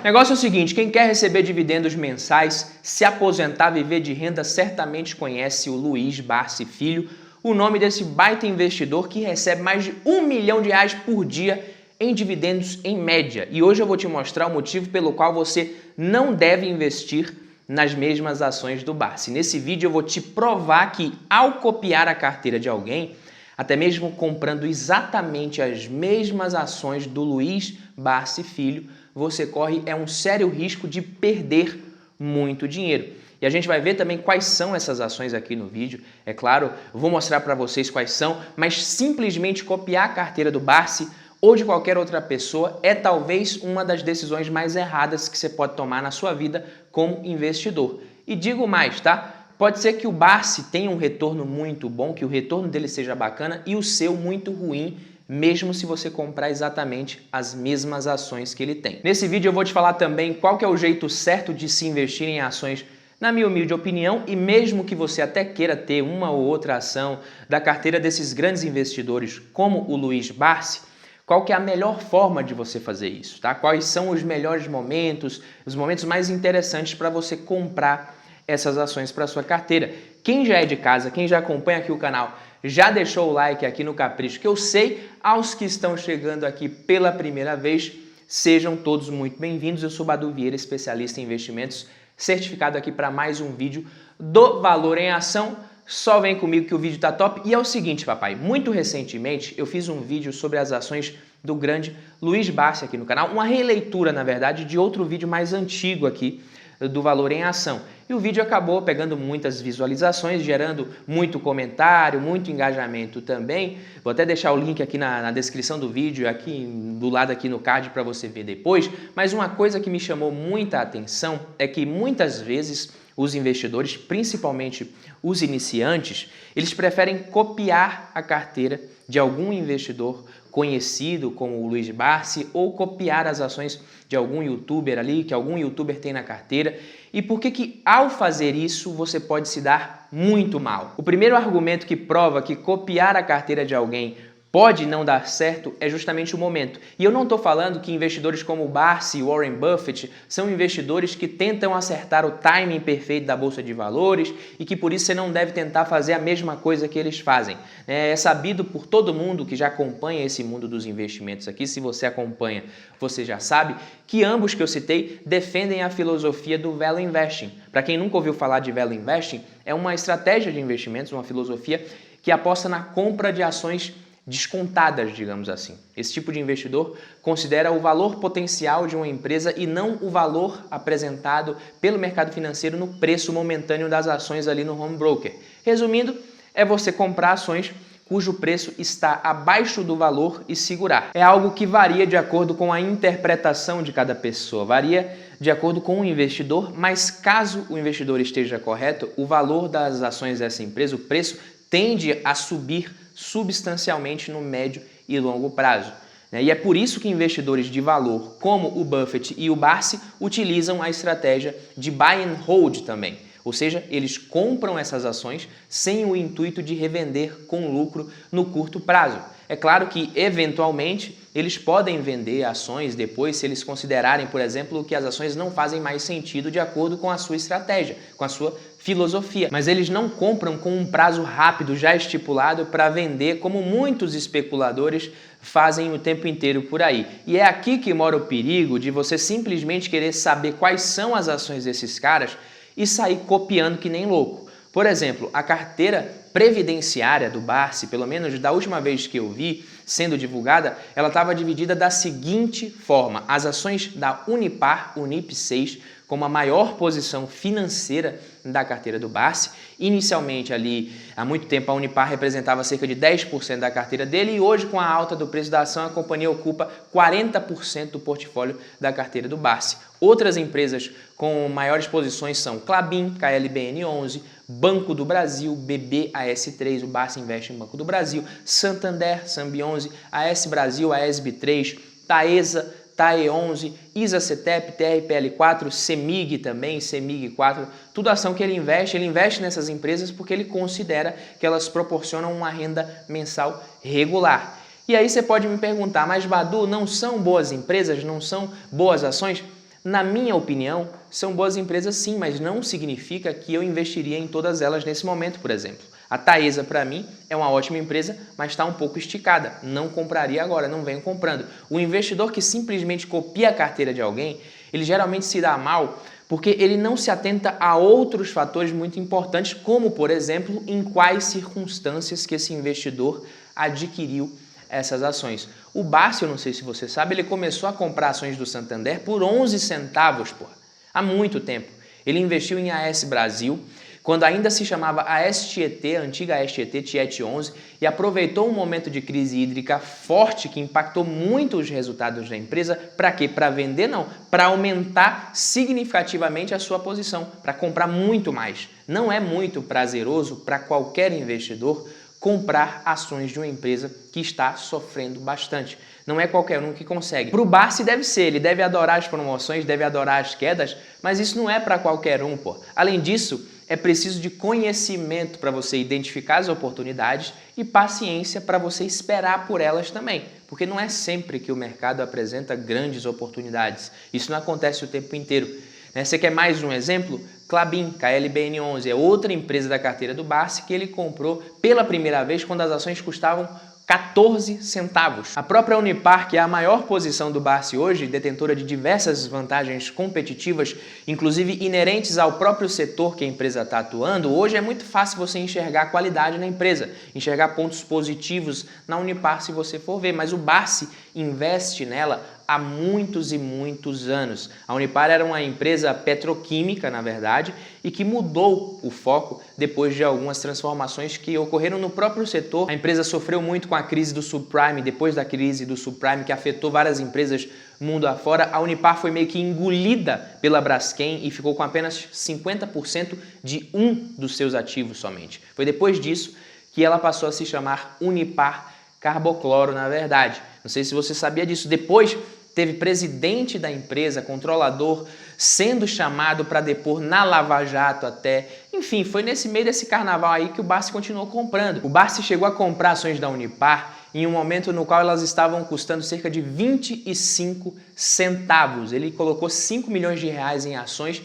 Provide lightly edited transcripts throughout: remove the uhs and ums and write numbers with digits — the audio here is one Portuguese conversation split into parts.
O negócio é o seguinte, quem quer receber dividendos mensais, se aposentar, viver de renda, certamente conhece o Luiz Barsi Filho, o nome desse baita investidor que recebe mais de R$1 milhão por dia em dividendos em média. E hoje eu vou te mostrar o motivo pelo qual você não deve investir nas mesmas ações do Barsi. Nesse vídeo eu vou te provar que ao copiar a carteira de alguém, até mesmo comprando exatamente as mesmas ações do Luiz Barsi Filho, você corre um sério risco de perder muito dinheiro. E a gente vai ver também quais são essas ações aqui no vídeo. É claro, vou mostrar para vocês quais são, mas simplesmente copiar a carteira do Barsi ou de qualquer outra pessoa é talvez uma das decisões mais erradas que você pode tomar na sua vida como investidor. E digo mais, tá? Pode ser que o Barsi tenha um retorno muito bom, que o retorno dele seja bacana e o seu muito ruim, mesmo se você comprar exatamente as mesmas ações que ele tem. Nesse vídeo eu vou te falar também qual que é o jeito certo de se investir em ações, na minha humilde opinião, e mesmo que você até queira ter uma ou outra ação da carteira desses grandes investidores como o Luiz Barsi, qual que é a melhor forma de você fazer isso, tá? Quais são os melhores momentos, os momentos mais interessantes para você comprar essas ações para sua carteira. Quem já é de casa, quem já acompanha aqui o canal, já deixou o like aqui no Capricho, que eu sei, aos que estão chegando aqui pela primeira vez, sejam todos muito bem-vindos. Eu sou Badu Vieira, especialista em investimentos, certificado aqui para mais um vídeo do Valor em Ação. Só vem comigo que o vídeo tá top. E é o seguinte, papai, muito recentemente eu fiz um vídeo sobre as ações do grande Luiz Barsi aqui no canal, uma releitura, na verdade, de outro vídeo mais antigo aqui do Valor em Ação. E o vídeo acabou pegando muitas visualizações, gerando muito comentário, muito engajamento também. Vou até deixar o link aqui na descrição do vídeo, aqui do lado aqui no card para você ver depois. Mas uma coisa que me chamou muita atenção é que muitas vezes os investidores, principalmente os iniciantes, eles preferem copiar a carteira de algum investidor conhecido como o Luiz Barsi ou copiar as ações de algum youtuber ali, que algum youtuber tem na carteira. E por que ao fazer isso você pode se dar muito mal? O primeiro argumento que prova que copiar a carteira de alguém pode não dar certo é justamente o momento. E eu não estou falando que investidores como o Barsi e Warren Buffett são investidores que tentam acertar o timing perfeito da Bolsa de Valores e que por isso você não deve tentar fazer a mesma coisa que eles fazem. É sabido por todo mundo que já acompanha esse mundo dos investimentos aqui, se você acompanha, você já sabe, que ambos que eu citei defendem a filosofia do Value Investing. Para quem nunca ouviu falar de Value Investing, é uma estratégia de investimentos, uma filosofia que aposta na compra de ações descontadas, digamos assim. Esse tipo de investidor considera o valor potencial de uma empresa e não o valor apresentado pelo mercado financeiro no preço momentâneo das ações ali no home broker. Resumindo, é você comprar ações cujo preço está abaixo do valor e segurar. É algo que varia de acordo com a interpretação de cada pessoa, varia de acordo com o investidor, mas caso o investidor esteja correto, o valor das ações dessa empresa, o preço, tende a subir substancialmente no médio e longo prazo. E é por isso que investidores de valor como o Buffett e o Barsi utilizam a estratégia de buy and hold também. Ou seja, eles compram essas ações sem o intuito de revender com lucro no curto prazo. É claro que, eventualmente, eles podem vender ações depois se eles considerarem, por exemplo, que as ações não fazem mais sentido de acordo com a sua estratégia, com a sua filosofia. Mas eles não compram com um prazo rápido já estipulado para vender, como muitos especuladores fazem o tempo inteiro por aí. E é aqui que mora o perigo de você simplesmente querer saber quais são as ações desses caras e sair copiando que nem louco. Por exemplo, a carteira previdenciária do Barsi, pelo menos da última vez que eu vi sendo divulgada, ela estava dividida da seguinte forma: as ações da Unipar, Unip 6, como a maior posição financeira da carteira do Barsi. Inicialmente ali, há muito tempo, a Unipar representava cerca de 10% da carteira dele e hoje, com a alta do preço da ação, a companhia ocupa 40% do portfólio da carteira do Barsi. Outras empresas com maiores posições são Klabin, KLBN11, Banco do Brasil, BBAS3, o Barsi investe em Banco do Brasil, Santander, Sambi11, AS Brasil, ASB3, Taesa, TAE11, ISA-CETEP, TRPL4, CEMIG também, CEMIG4, tudo ação que ele investe nessas empresas porque ele considera que elas proporcionam uma renda mensal regular. E aí você pode me perguntar, mas Badu, não são boas empresas, não são boas ações? Na minha opinião, são boas empresas sim, mas não significa que eu investiria em todas elas nesse momento, por exemplo. A Taesa, para mim, é uma ótima empresa, mas está um pouco esticada. Não compraria agora, não venho comprando. O investidor que simplesmente copia a carteira de alguém, ele geralmente se dá mal porque ele não se atenta a outros fatores muito importantes, como, por exemplo, em quais circunstâncias que esse investidor adquiriu essas ações. O Barsi, eu não sei se você sabe, ele começou a comprar ações do Santander por 11 centavos, porra, há muito tempo. Ele investiu em AS Brasil, quando ainda se chamava AS Tietê, a antiga AS Tietê, Tiete 11, e aproveitou um momento de crise hídrica forte que impactou muito os resultados da empresa. Para quê? Para vender? Não, para aumentar significativamente a sua posição, para comprar muito mais. Não é muito prazeroso para qualquer investidor comprar ações de uma empresa que está sofrendo bastante. Não é qualquer um que consegue. Para o Barsi deve ser, ele deve adorar as promoções, deve adorar as quedas, mas isso não é para qualquer um, pô. Além disso, é preciso de conhecimento para você identificar as oportunidades e paciência para você esperar por elas também, porque não é sempre que o mercado apresenta grandes oportunidades. Isso não acontece o tempo inteiro. Você quer mais um exemplo? Klabin, KLBN11, é outra empresa da carteira do Barsi que ele comprou pela primeira vez quando as ações custavam 14 centavos. A própria Unipar, que é a maior posição do Barsi hoje, detentora de diversas vantagens competitivas, inclusive inerentes ao próprio setor que a empresa está atuando, hoje é muito fácil você enxergar qualidade na empresa, enxergar pontos positivos na Unipar se você for ver, mas o Barsi investe nela há muitos e muitos anos. A Unipar era uma empresa petroquímica, na verdade, e que mudou o foco depois de algumas transformações que ocorreram no próprio setor. A empresa sofreu muito com a crise do subprime, depois da crise do subprime, que afetou várias empresas mundo afora. A Unipar foi meio que engolida pela Braskem e ficou com apenas 50% de um dos seus ativos somente. Foi depois disso que ela passou a se chamar Unipar Carbocloro, na verdade. Não sei se você sabia disso. Depois teve presidente da empresa, controlador, sendo chamado para depor na Lava Jato até. Enfim, foi nesse meio desse carnaval aí que o Barsi continuou comprando. O Barsi chegou a comprar ações da Unipar em um momento no qual elas estavam custando cerca de 25 centavos. Ele colocou 5 milhões de reais em ações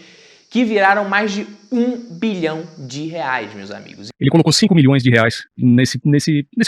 que viraram mais de 1 bilhão de reais, meus amigos. Ele colocou 5 milhões de reais nesse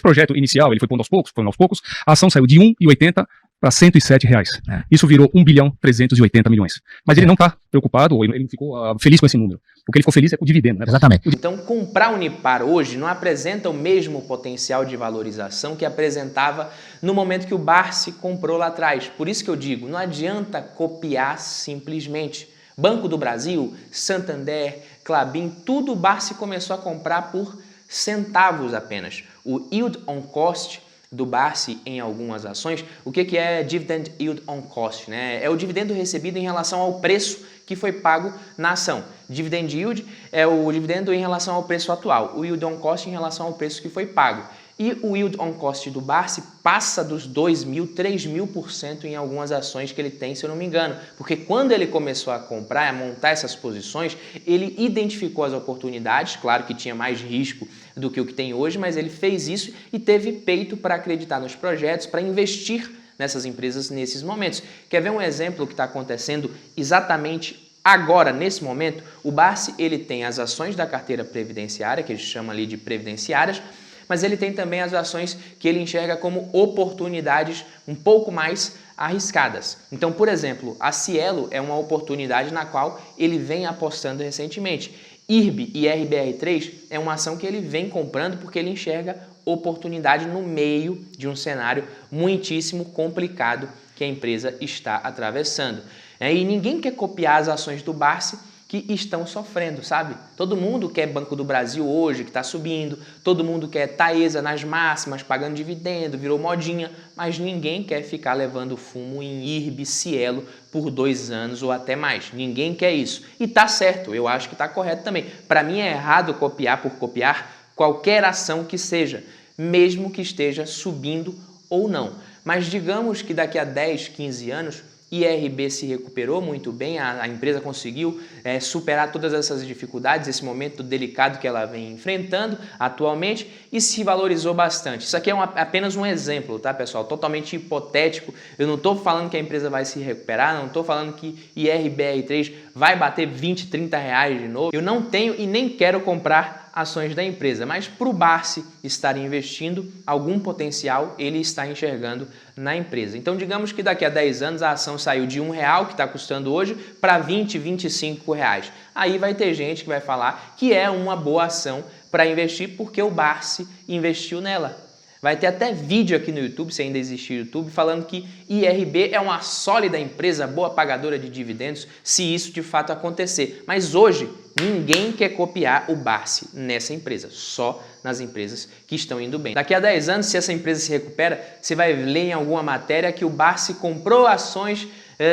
projeto inicial, ele foi pondo aos poucos, a ação saiu de 1,80 para 107 reais. Isso virou 1 bilhão 380 milhões. Mas ele não está preocupado, ou ele não ficou feliz com esse número. O que ele ficou feliz é com o dividendo, né? Exatamente. Então, comprar Unipar hoje não apresenta o mesmo potencial de valorização que apresentava no momento que o Barsi comprou lá atrás. Por isso que eu digo, não adianta copiar simplesmente. Banco do Brasil, Santander, Klabin, tudo o Barsi começou a comprar por centavos apenas. O yield on cost do Barsi em algumas ações, o que é dividend yield on cost, né? É o dividendo recebido em relação ao preço que foi pago na ação. Dividend yield é o dividendo em relação ao preço atual, o yield on cost em relação ao preço que foi pago. E o yield on cost do Barsi passa dos 2.000%, 3.000% em algumas ações que ele tem, se eu não me engano. Porque quando ele começou a comprar, a montar essas posições, ele identificou as oportunidades, claro que tinha mais risco do que o que tem hoje, mas ele fez isso e teve peito para acreditar nos projetos, para investir nessas empresas nesses momentos. Quer ver um exemplo que está acontecendo exatamente agora, nesse momento? O Barsi, ele tem as ações da carteira previdenciária, que a gente chama ali de previdenciárias, mas ele tem também as ações que ele enxerga como oportunidades um pouco mais arriscadas. Então, por exemplo, a Cielo é uma oportunidade na qual ele vem apostando recentemente. IRB e RBR3 é uma ação que ele vem comprando porque ele enxerga oportunidade no meio de um cenário muitíssimo complicado que a empresa está atravessando. E ninguém quer copiar as ações do Barsi que estão sofrendo, sabe? Todo mundo quer Banco do Brasil hoje, que está subindo, todo mundo quer Taesa nas máximas, pagando dividendo, virou modinha, mas ninguém quer ficar levando fumo em IRB, Cielo por 2 anos ou até mais. Ninguém quer isso. E tá certo, eu acho que tá correto também. Para mim é errado copiar por copiar qualquer ação que seja, mesmo que esteja subindo ou não. Mas digamos que daqui a 10, 15 anos IRB se recuperou muito bem, a empresa conseguiu superar todas essas dificuldades, esse momento delicado que ela vem enfrentando atualmente e se valorizou bastante. Isso aqui é apenas um exemplo, tá, pessoal? Totalmente hipotético. Eu não estou falando que a empresa vai se recuperar, não estou falando que IRBR3 vai bater 20, 30 reais de novo. Eu não tenho e nem quero comprar ações da empresa, mas para o Barsi estar investindo, algum potencial ele está enxergando na empresa. Então digamos que daqui a 10 anos a ação saiu de R$1 que está custando hoje para 20, 25 reais. Aí vai ter gente que vai falar que é uma boa ação para investir porque o Barsi investiu nela. Vai ter até vídeo aqui no YouTube, se ainda existir YouTube, falando que IRB é uma sólida empresa, boa pagadora de dividendos, se isso de fato acontecer. Mas hoje, ninguém quer copiar o Barsi nessa empresa, só nas empresas que estão indo bem. Daqui a 10 anos, se essa empresa se recupera, você vai ler em alguma matéria que o Barsi comprou ações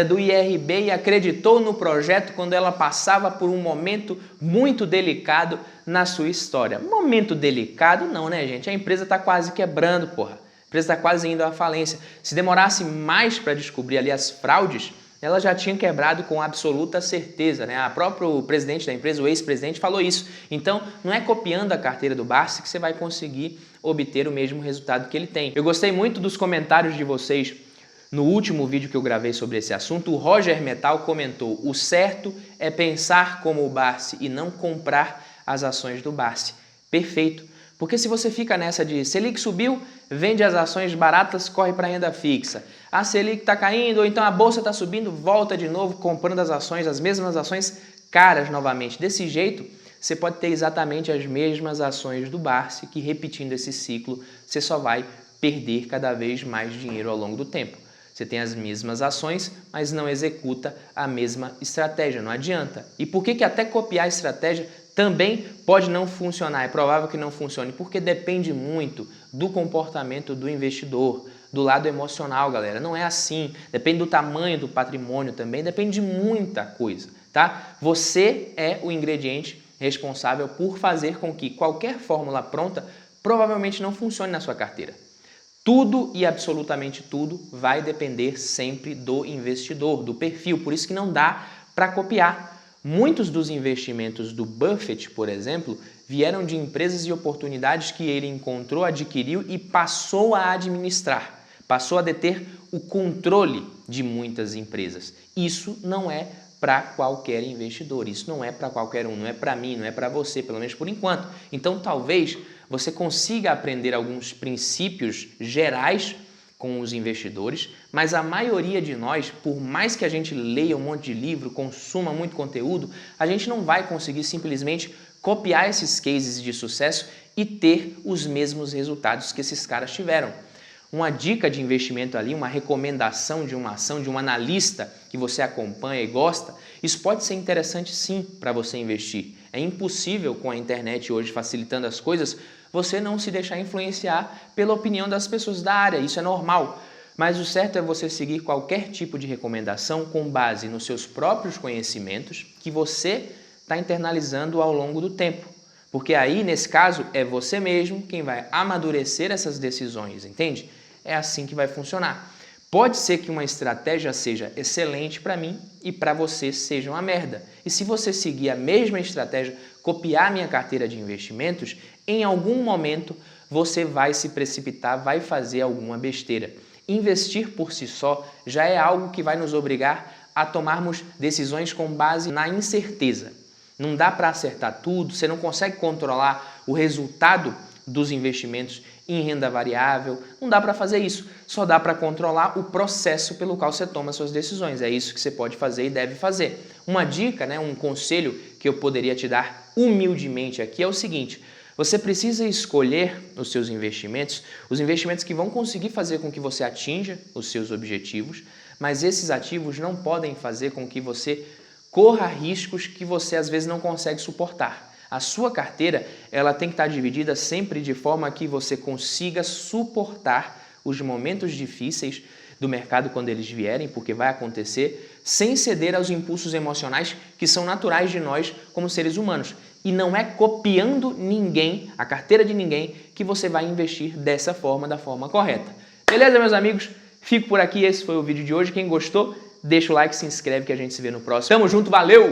do IRB e acreditou no projeto quando ela passava por um momento muito delicado na sua história. Momento delicado não, né, gente? A empresa está quase quebrando, porra. A empresa está quase indo à falência. Se demorasse mais para descobrir ali as fraudes, ela já tinha quebrado com absoluta certeza, né? A próprio presidente da empresa, o ex-presidente, falou isso. Então, não é copiando a carteira do Barsi que você vai conseguir obter o mesmo resultado que ele tem. Eu gostei muito dos comentários de vocês no último vídeo que eu gravei sobre esse assunto. O Roger Metal comentou: o certo é pensar como o Barsi e não comprar as ações do Barsi. Perfeito. Porque se você fica nessa de Selic subiu, vende as ações baratas, corre para a renda fixa. A Selic está caindo, ou então a bolsa está subindo, volta de novo comprando as ações, as mesmas ações caras novamente. Desse jeito, você pode ter exatamente as mesmas ações do Barsi, que repetindo esse ciclo, você só vai perder cada vez mais dinheiro ao longo do tempo. Você tem as mesmas ações, mas não executa a mesma estratégia, não adianta. E por que até copiar a estratégia também pode não funcionar? É provável que não funcione, porque depende muito do comportamento do investidor, do lado emocional, galera. Não é assim. Depende do tamanho do patrimônio também, depende de muita coisa, tá? Você é o ingrediente responsável por fazer com que qualquer fórmula pronta provavelmente não funcione na sua carteira. Tudo e absolutamente tudo vai depender sempre do investidor, do perfil. Por isso que não dá para copiar. Muitos dos investimentos do Buffett, por exemplo, vieram de empresas e oportunidades que ele encontrou, adquiriu e passou a administrar. Passou a deter o controle de muitas empresas. Isso não é para qualquer investidor, isso não é para qualquer um, não é para mim, não é para você, pelo menos por enquanto. Então talvez você consiga aprender alguns princípios gerais com os investidores, mas a maioria de nós, por mais que a gente leia um monte de livro, consuma muito conteúdo, a gente não vai conseguir simplesmente copiar esses cases de sucesso e ter os mesmos resultados que esses caras tiveram. Uma dica de investimento ali, uma recomendação de uma ação, de um analista que você acompanha e gosta, isso pode ser interessante sim para você investir. É impossível com a internet hoje facilitando as coisas, você não se deixar influenciar pela opinião das pessoas da área, isso é normal. Mas o certo é você seguir qualquer tipo de recomendação com base nos seus próprios conhecimentos que você está internalizando ao longo do tempo. Porque aí, nesse caso, é você mesmo quem vai amadurecer essas decisões, entende? É assim que vai funcionar. Pode ser que uma estratégia seja excelente para mim e para você seja uma merda. E se você seguir a mesma estratégia, copiar minha carteira de investimentos, em algum momento você vai se precipitar, vai fazer alguma besteira. Investir por si só já é algo que vai nos obrigar a tomarmos decisões com base na incerteza. Não dá para acertar tudo, você não consegue controlar o resultado dos investimentos em renda variável, não dá para fazer isso, só dá para controlar o processo pelo qual você toma suas decisões, é isso que você pode fazer e deve fazer. Uma dica, né, um conselho que eu poderia te dar humildemente aqui é o seguinte: você precisa escolher os seus investimentos, os investimentos que vão conseguir fazer com que você atinja os seus objetivos, mas esses ativos não podem fazer com que você corra riscos que você às vezes não consegue suportar. A sua carteira, ela tem que estar dividida sempre de forma que você consiga suportar os momentos difíceis do mercado quando eles vierem, porque vai acontecer, sem ceder aos impulsos emocionais que são naturais de nós como seres humanos. E não é copiando ninguém, a carteira de ninguém, que você vai investir dessa forma, da forma correta. Beleza, meus amigos? Fico por aqui, esse foi o vídeo de hoje. Quem gostou, Deixa o like, se inscreve que a gente se vê no próximo. Tamo junto, valeu!